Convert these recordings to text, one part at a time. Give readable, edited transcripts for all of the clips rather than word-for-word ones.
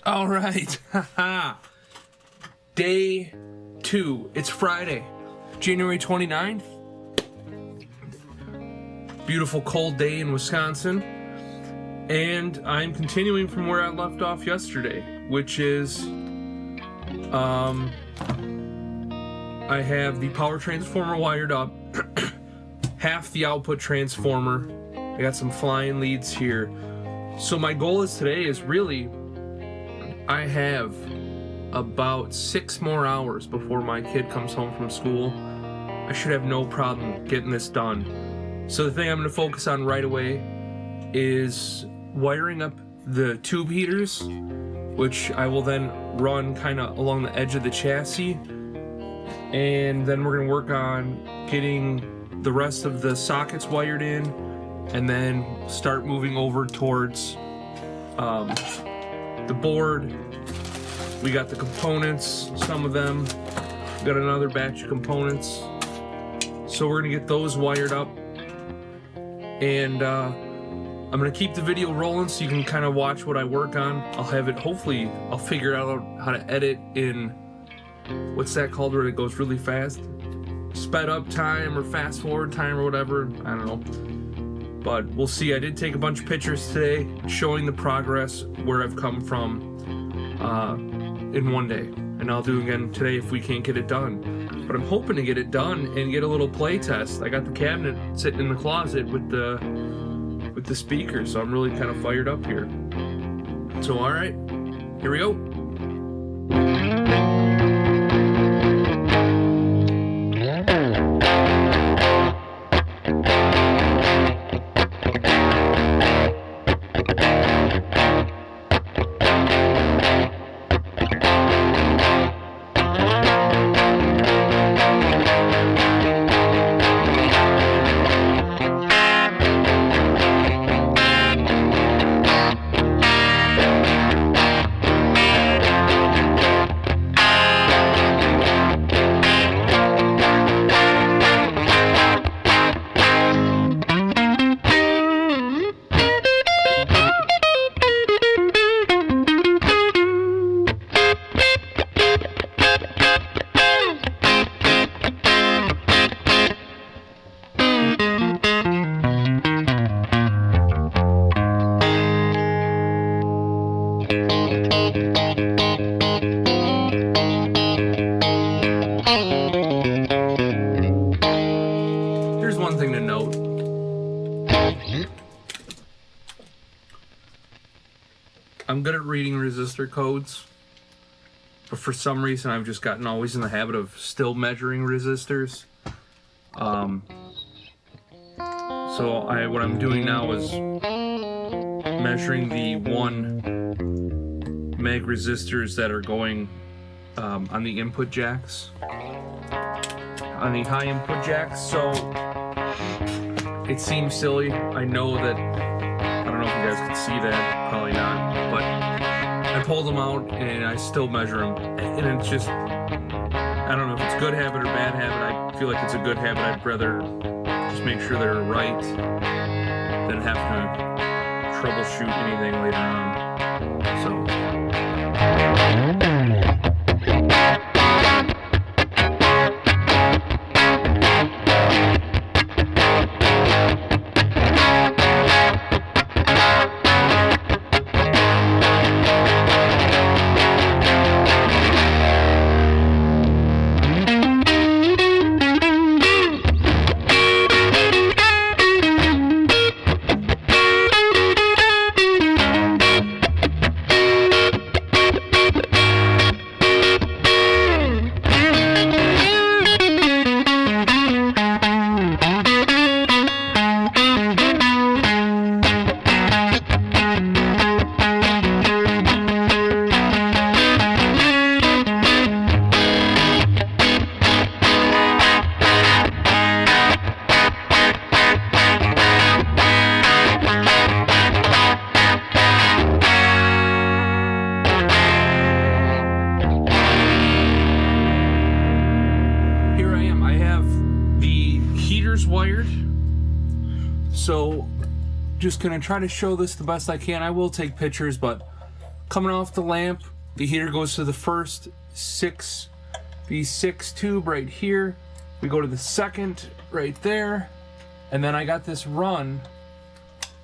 All right. Day 2. It's Friday, January 29th. Beautiful cold day in Wisconsin. And I'm continuing from where I left off yesterday, which is I have the power transformer wired up, half the output transformer. I got some flying leads here. So my goal is today is really, I have about 6 more hours before my kid comes home from school. I should have no problem getting this done. So the thing I'm going to focus on right away is wiring up the tube heaters, which I will then run kind of along the edge of the chassis. And then we're going to work on getting the rest of the sockets wired in, and then start moving over towards the board. We got the components, some of them. We got another batch of components. So we're gonna get those wired up. And I'm gonna keep the video rolling so you can kind of watch what I work on. I'll have it, hopefully, I'll figure out how to edit in, what's that called where it goes really fast? Sped up time or fast forward time or whatever, I don't know. But we'll see. I did take a bunch of pictures today showing the progress where I've come from in one day. And I'll do again today if we can't get it done. But I'm hoping to get it done and get a little play test. I got the cabinet sitting in the closet with the speaker, so I'm really kind of fired up here. So all right, here we go. Here's one thing to note. I'm good at reading resistor codes, but for some reason I've just gotten always in the habit of still measuring resistors. So what I'm doing now is measuring the 1 meg resistors that are going on the input jacks, on the high input jacks. So it seems silly. I know that, I don't know if you guys can see that, probably not, but I pulled them out and I still measure them. And it's just, I don't know if it's a good habit or bad habit. I feel like it's a good habit. I'd rather just make sure they're right than have to troubleshoot anything later on. So. wired. So just gonna try to show this the best I can. I will take pictures, but coming off the lamp. The heater goes to the first V6 tube right here. We go to the second right there. And then I got this run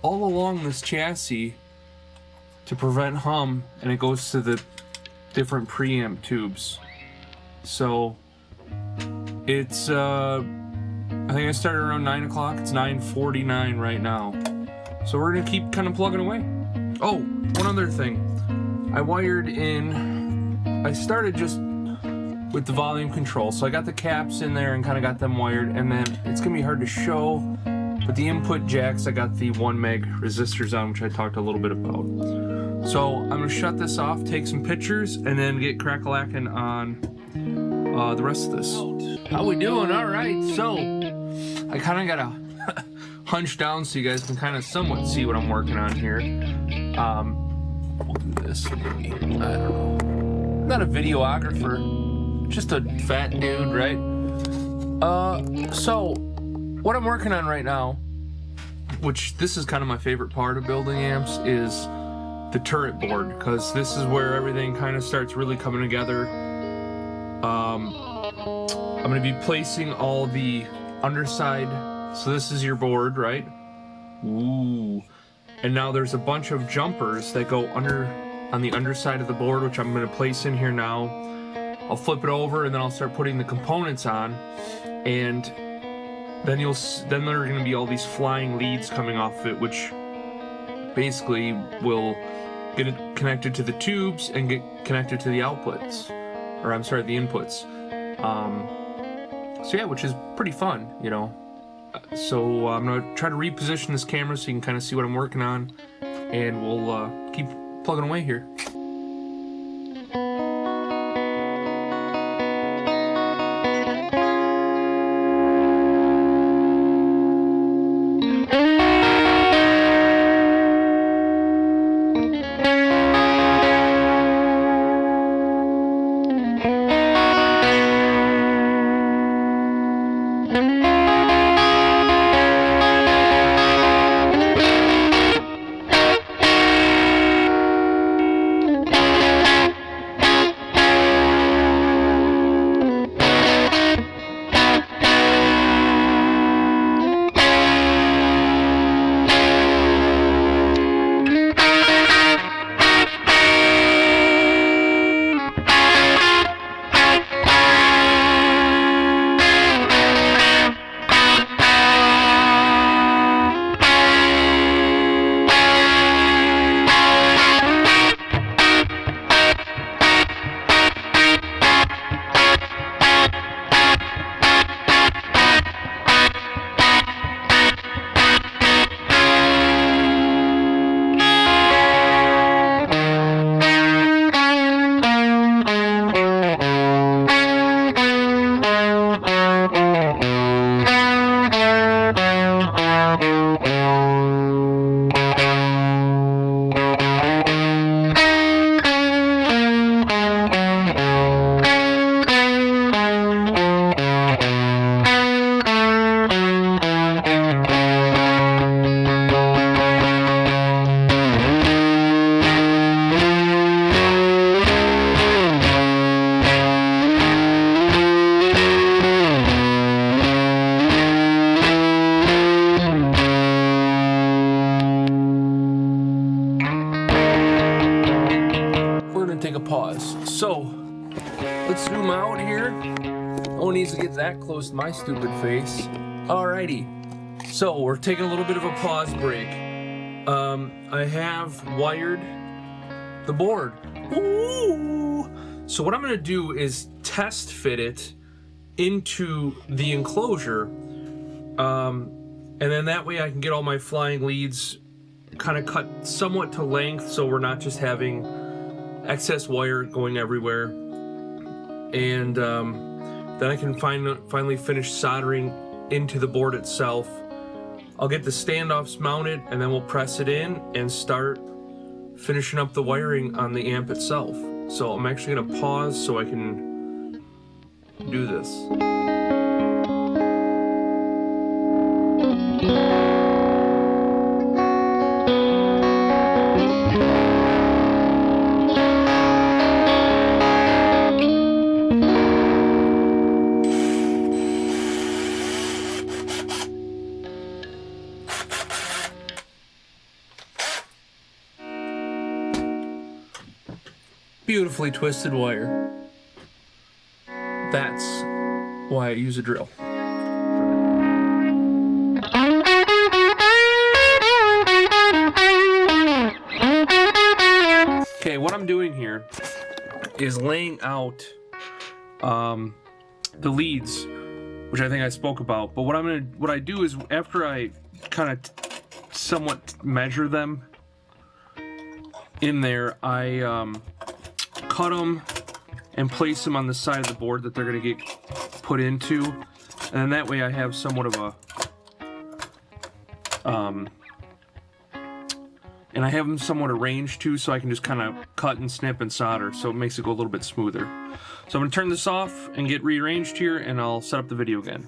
all along this chassis to prevent hum, and it goes to the different preamp tubes. So it's I think I started around 9 o'clock. It's 9:49 right now. So we're gonna keep kind of plugging away. Oh, one other thing. I started just with the volume control. So I got the caps in there and kind of got them wired, and then it's gonna be hard to show, but the input jacks, I got the 1 meg resistors on, which I talked a little bit about. So I'm gonna shut this off, take some pictures, and then get crack-a-lacking on the rest of this. How we doing? All right, so I kind of gotta hunch down so you guys can kind of somewhat see what I'm working on here. We'll do this maybe. I don't know. I'm not a videographer, just a fat dude, right? So what I'm working on right now, which this is kind of my favorite part of building amps, is the turret board, because this is where everything kind of starts really coming together. I'm going to be placing all the underside. So this is your board, right? Ooh. And now there's a bunch of jumpers that go on the underside of the board, which I'm going to place in here now. I'll flip it over, and then I'll start putting the components on, and then there are going to be all these flying leads coming off of it, which basically will get it connected to the tubes and get connected to the outputs, or I'm sorry, the inputs. So yeah, which is pretty fun, you know. So I'm gonna try to reposition this camera so you can kind of see what I'm working on, and we'll keep plugging away here. So let's zoom out here. No one needs to get that close to my stupid face. Alrighty. So we're taking a little bit of a pause break. I have wired the board. Ooh. So what I'm gonna do is test fit it into the enclosure. And then that way I can get all my flying leads kind of cut somewhat to length, so we're not just having excess wire going everywhere. And then I can finally finish soldering into the board itself. I'll get the standoffs mounted, and then we'll press it in and start finishing up the wiring on the amp itself. So I'm actually gonna pause so I can do this. beautifully twisted wire. That's why I use a drill. Okay, what I'm doing here is laying out the leads, which I think I spoke about. But what I do is, after I kind of somewhat measure them in there, I cut them and place them on the side of the board that they're going to get put into, and then that way I have somewhat of a and I have them somewhat arranged too, so I can just kind of cut and snip and solder, so it makes it go a little bit smoother. So I'm going to turn this off and get rearranged here, and I'll set up the video again.